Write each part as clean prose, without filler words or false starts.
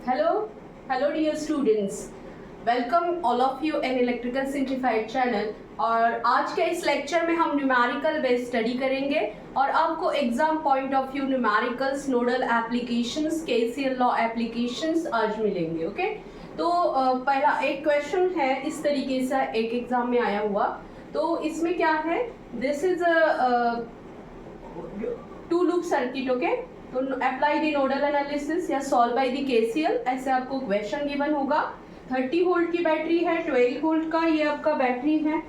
Hello dear students, welcome all of you in Electrical Simplified channel। और आज के इस लेक्चर में हम न्यूमेरिकल बेस्ड स्टडी करेंगे और आपको exam point of view numericals, nodal applications, KCL law applications आज मिलेंगे। ओके, तो पहला एक क्वेश्चन है इस तरीके से एक एग्जाम में आया हुआ। तो इसमें क्या है, this is two loop circuit. Okay, तो अप्लाई द नोडल एनालिसिस या सॉल्व बाय द केसीएल, ऐसे आपको क्वेश्चन गिवन होगा। 30 वोल्ट की बैटरी है, 12 वोल्ट का ये आपका बैटरी है,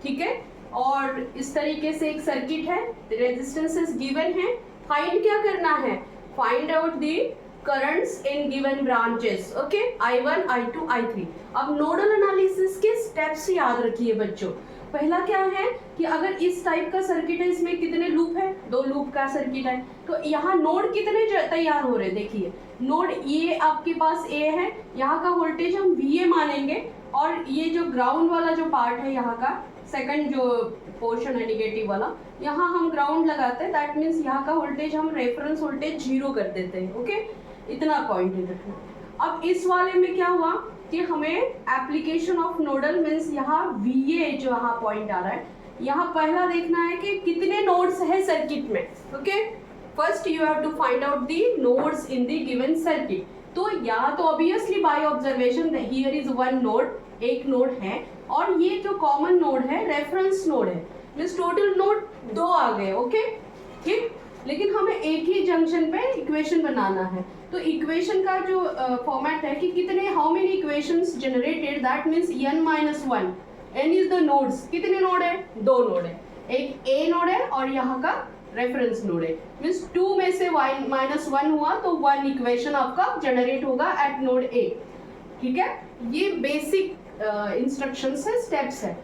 ठीक है। और इस तरीके से एक सर्किट है, रेजिस्टेंसेस गिवन है। फाइंड क्या करना है, find out the currents in given branches. Okay, I1, I2, I3। अब नोडल एनालिसिस के स्टेप्स याद रखिए बच्चों। पहला क्या है कि अगर इस टाइप का सर्किट है, इसमें कितने लूप है, 2 लूप का सर्किट है, तो यहाँ नोड कितने तैयार हो रहे हैं। देखिए नोड ये आपके पास ए है, यहाँ का वोल्टेज हम VA मानेंगे और ये जो ग्राउंड वाला जो पार्ट है, यहाँ का सेकंड जो पोर्शन है निगेटिव वाला, यहाँ हम ग्राउंड लगाते हैं। दैट मीन्स यहाँ का वोल्टेज हम रेफरेंस वोल्टेज 0 कर देते हैं। ओके, इतना पॉइंट है रखना। अब इस वाले में क्या हुआ कि हमें एप्लीकेशन ऑफ नोडल मीन्स यहाँ VA जो यहाँ पॉइंट आ रहा है, यहाँ पहला देखना है कि कितने नोड्स है सर्किट में। Okay, first you have to find out the nodes in the given circuit. तो यहाँ तो obviously by observation here is one node, एक नोड है, और ये जो कॉमन नोड है रेफरेंस नोड है, मीन्स टोटल नोड 2 आ गए। ओके, ठीक, लेकिन हमें एक ही जंक्शन पे इक्वेशन बनाना है। तो इक्वेशन का जो फॉर्मेट है कि कितने, how many equations generated, that means n-1, n is the nodes. कितने नोड है, 2 नोड है, एक a नोड है और यहाँ का रेफरेंस नोड है। मींस 2 में से -1 हुआ तो 1 इक्वेशन आपका जनरेट होगा एट नोड a। ठीक है, ये बेसिक इंस्ट्रक्शंस है, स्टेप्स है।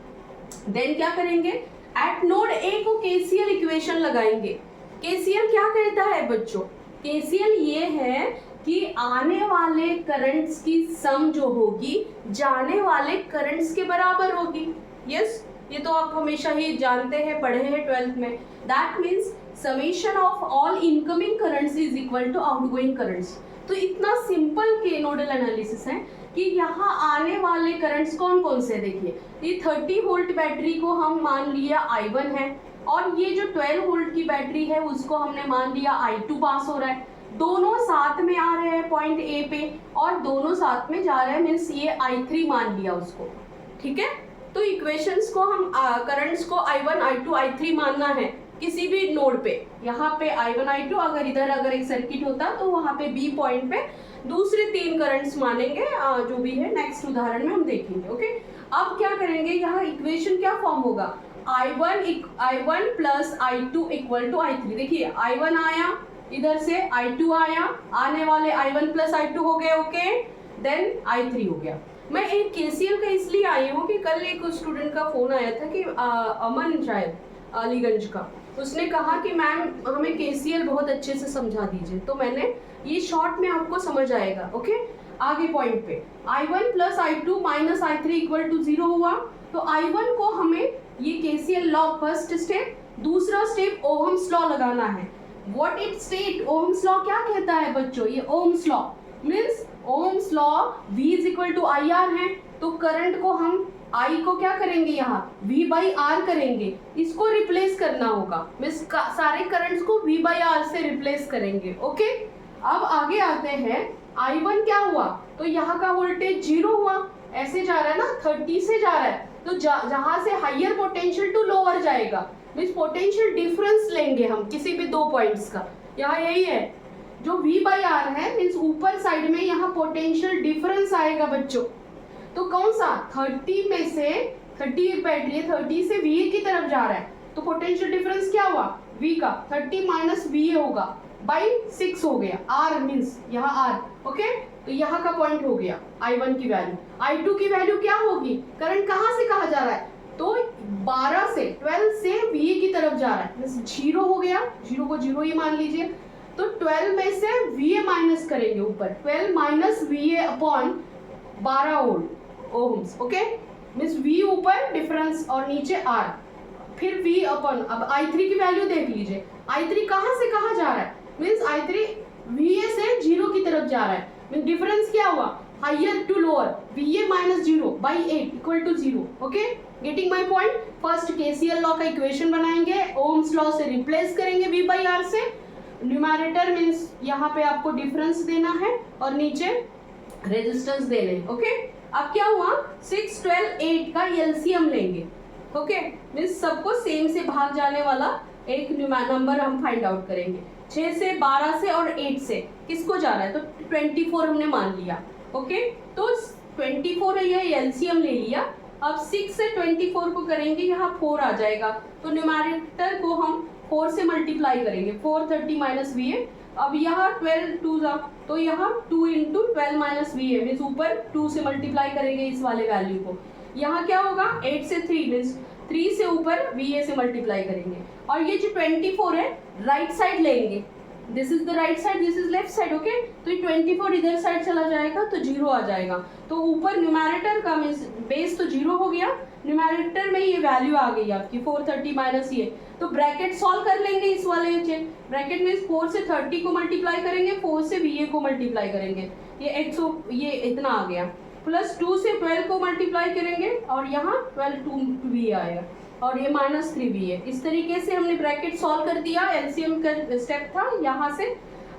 देन क्या करेंगे, एट नोड a को केसीएल इक्वेशन लगाएंगे। केसीएल क्या कहता है बच्चों, केसीएल ये है कि आने वाले करंट्स की सम जो होगी जाने वाले करंट्स के बराबर होगी। यस, ये तो आप हमेशा ही जानते हैं, पढ़े हैं 12th में। That means summation of all incoming currents is equal to outgoing currents. तो इतना सिंपल के नोडल एनालिसिस है कि यहाँ आने वाले करंट्स कौन कौन से, देखिए ये 30 वोल्ट बैटरी को हम मान लिया I1 है, और ये जो 12 वोल्ट की बैटरी है उसको हमने मान लिया I2 पास हो रहा है। दोनों साथ में आ रहे हैं पॉइंट A पे और दोनों साथ में जा रहे हैं, मीन्स ये I3 मान लिया उसको। ठीक है, तो इक्वेशंस को हम करंट्स को I1, I2, I3 मानना है किसी भी नोड पे। यहाँ पे I1, I2, अगर इधर अगर एक सर्किट होता तो वहाँ पे B पॉइंट पे दूसरे 3 करंट्स मानेंगे, जो भी है नेक्स्ट उदाहरण में हम देखेंगे। ओके, अब क्या करेंगे, यहाँ इक्वेशन क्या फॉर्म होगा, I1 plus I2 equal to I3। देखिए I1 आया, इधर से I2 आया, आने वाले I1 प्लस I2 हो गए। ओके, देन I3 हो गया। मैं एक केसीएल का इसलिए आई हूँ कि कल एक स्टूडेंट का फोन आया था कि अमन शायद अलीगंज का, उसने कहा कि मैम हमें केसीएल बहुत अच्छे से समझा दीजिए। तो मैंने ये शॉर्ट में आपको समझ आएगा। ओके, आगे पॉइंट पे I1 plus I2 minus I3 equal to 0 हुआ। तो I1 को हमें ये केसीएल लॉ फर्स्ट स्टेप, दूसरा स्टेप ओहम्स लॉ लगाना है। What it state, ohm's law क्या कहता है बच्चों, ये ohm's law means ohm's law V is equal to IR है, तो करंट को हम I को क्या करेंगे, यहाँ V/R करेंगे, इसको रिप्लेस करना होगा, मीन्स सारे करंट्स को V/R से रिप्लेस करेंगे। ओके, अब आगे आते हैं, I1 क्या हुआ, तो यहाँ का वोल्टेज 0 हुआ, ऐसे जा रहा है ना, 30 से जा रहा है, तो जहां से हायर पोटेंशियल टू लोअर जाएगा, मीन्स पोटेंशियल डिफरेंस लेंगे हम किसी भी 2 पॉइंट्स का। यहाँ यही है जो V/R है, मीन्स ऊपर साइड में यहाँ पोटेंशियल डिफरेंस आएगा बच्चों। तो कौन सा, 30 में से 30 बैटरी है, 30 से VA की तरफ जा रहा है, तो पोटेंशियल डिफरेंस क्या हुआ, V का 30 माइनस VA होगा बाई 6 हो गया, R मीन्स यहाँ R। ओके, तो यहाँ का पॉइंट हो गया I1 की वैल्यू। I2 की वैल्यू क्या होगी, करंट कहाँ से कहाँ जा रहा है, तो 12 से VA की तरफ जा रहा है, मीन्स 0 हो गया, 0 को 0 ही मान लीजिए। तो 12 में से VA माइनस करेंगे ऊपर, 12 minus VA upon 12 ohms. Okay, means V ऊपर डिफरेंस और नीचे R, फिर V अपॉन, अब I3 की वैल्यू देख लीजिए, I3 कहाँ से कहाँ जा रहा है, मीन्स I3 VA से 0 की तरफ जा रहा है, डिफरेंस क्या हुआ, higher to lower, VA minus 0 by 8 equal to 0। Okay, getting my point. First KCL law का इक्वेशन बनाएंगे, ओम्स लॉ से रिप्लेस करेंगे V बाई R से, न्यूमैरेटर मीन्स यहाँ पे आपको डिफरेंस देना है और नीचे रेजिस्टेंस देने। ओके, अब क्या हुआ, 6, 12, 8 का LCM लेंगे। ओके, मीन्स सबको सेम से भाग जाने वाला एक नंबर हम फाइंड आउट करेंगे। 6 से, 12 से और 8 से किसको जा रहा है, तो 24 हमने मान लिया। ओके, तो 24 है, यह LCM ले लिया। अब 6 से 24 को करेंगे, यहाँ 4 आ जाएगा, तो न्यूमैरेटर को हम 4 से मल्टीप्लाई करेंगे, 430 माइनस VA। अब यहाँ 12 2 जा, तो यहाँ 2 इंटू 12 माइनस VA मीन्स ऊपर 2 से मल्टीप्लाई करेंगे इस वाले वैल्यू को। यहाँ क्या होगा, 8 से 3 मीन्स 3 से ऊपर VA से मल्टीप्लाई करेंगे। और ये जो 24 है राइट साइड लेंगे, this is the right side, this is left side. Okay, तो ये 24 इधर साइड चला जाएगा तो 0 आ जाएगा। तो ऊपर न्यूमैरेटर का मीन्स बेस तो 0 हो गया, न्यूमैरेटर में ये वैल्यू आ गई आपकी 430 माइनस ये। तो ब्रैकेट सॉल्व कर लेंगे इस वाले ब्रैकेट में, 4 से 30 को मल्टीप्लाई करेंगे, 4 से VA को मल्टीप्लाई करेंगे, ये 100 ये इतना आ गया, प्लस 2 से 12 को मल्टीप्लाई करेंगे और यहाँ 12 2 VA आएगा और ये माइनस 3 VA। इस तरीके से हमने ब्रैकेट सॉल्व कर दिया, LCM का स्टेप था यहाँ से।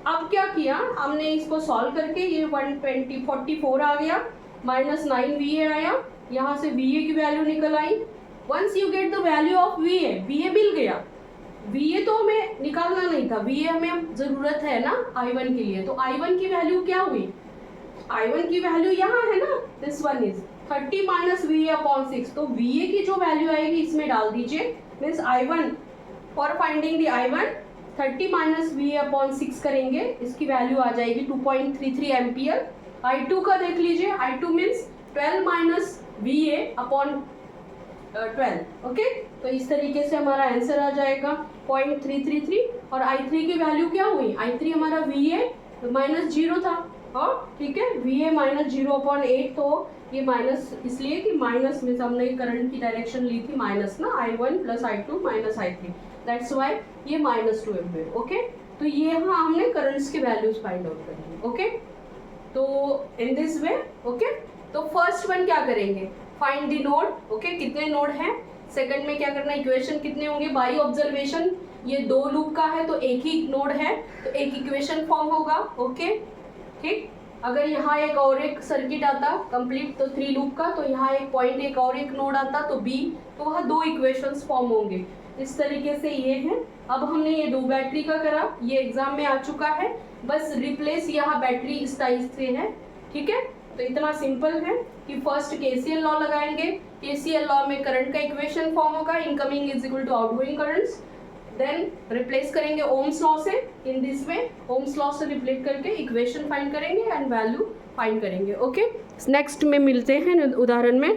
अब क्या किया हमने, इसको सॉल्व करके ये 44 आ गया, माइनस 9 VA आया, यहाँ से VA की वैल्यू निकल आई। Once you get the value of VA मिल गया। VA तो हमें निकालना नहीं था, VA हमें जरूरत है ना I1 के लिए, तो I1 की वैल्यू क्या हुई, I1 की वैल्यू यहाँ है ना, this one is 30 minus VA upon 6। तो VA की जो वैल्यू आएगी इसमें डाल दीजिए, means I1 for finding the I1 30 minus VA upon 6 करेंगे, इसकी वैल्यू आ जाएगी 2.33 एम्पियर। I2 का देख लीजिए, I2 means 12 minus VA upon 12। Okay, तो इस तरीके से हमारा आंसर आ जाएगा 0.333। और I3 की वैल्यू क्या हुई, I3 हमारा VA माइनस 0 था, और ठीक है VA माइनस 0/8, तो ये माइनस इसलिए कि माइनस में हमने करंट की डायरेक्शन ली थी माइनस ना, I1 plus I2 minus I3, that's why ये माइनस 2 एम्पियर। ओके, तो ये हाँ हमने करंट्स के वैल्यूज फाइंड आउट करनी। ओके, तो इन दिस वे। ओके, तो फर्स्ट वन क्या करेंगे, फाइंड द नोड। ओके, कितने नोड हैं। सेकंड में क्या करना है, इक्वेशन कितने होंगे बाय ऑब्जर्वेशन, ये 2 लूप का है तो एक ही नोड है तो एक इक्वेशन फॉर्म होगा। ओके, ठीक, अगर यहाँ एक और एक सर्किट आता कंप्लीट तो 3 लूप का, तो यहाँ एक पॉइंट एक और एक नोड आता तो B, तो वहाँ 2 इक्वेशंस फॉर्म होंगे। इस तरीके से ये है। अब हमने ये 2 बैटरी का करा, ये एग्जाम में आ चुका है, बस रिप्लेस यहाँ बैटरी इस टाइप से है। ठीक है, तो इतना सिंपल है कि फर्स्ट KCL लॉ लगाएंगे, KCL लॉ में करंट का इक्वेशन फॉर्म होगा, incoming is equal to outgoing currents, then replace करेंगे ओम्स लॉ से। In this way ohm's law से रिप्लेस करके इक्वेशन फाइंड करेंगे एंड वैल्यू फाइंड करेंगे। ओके, नेक्स्ट में मिलते हैं उदाहरण में।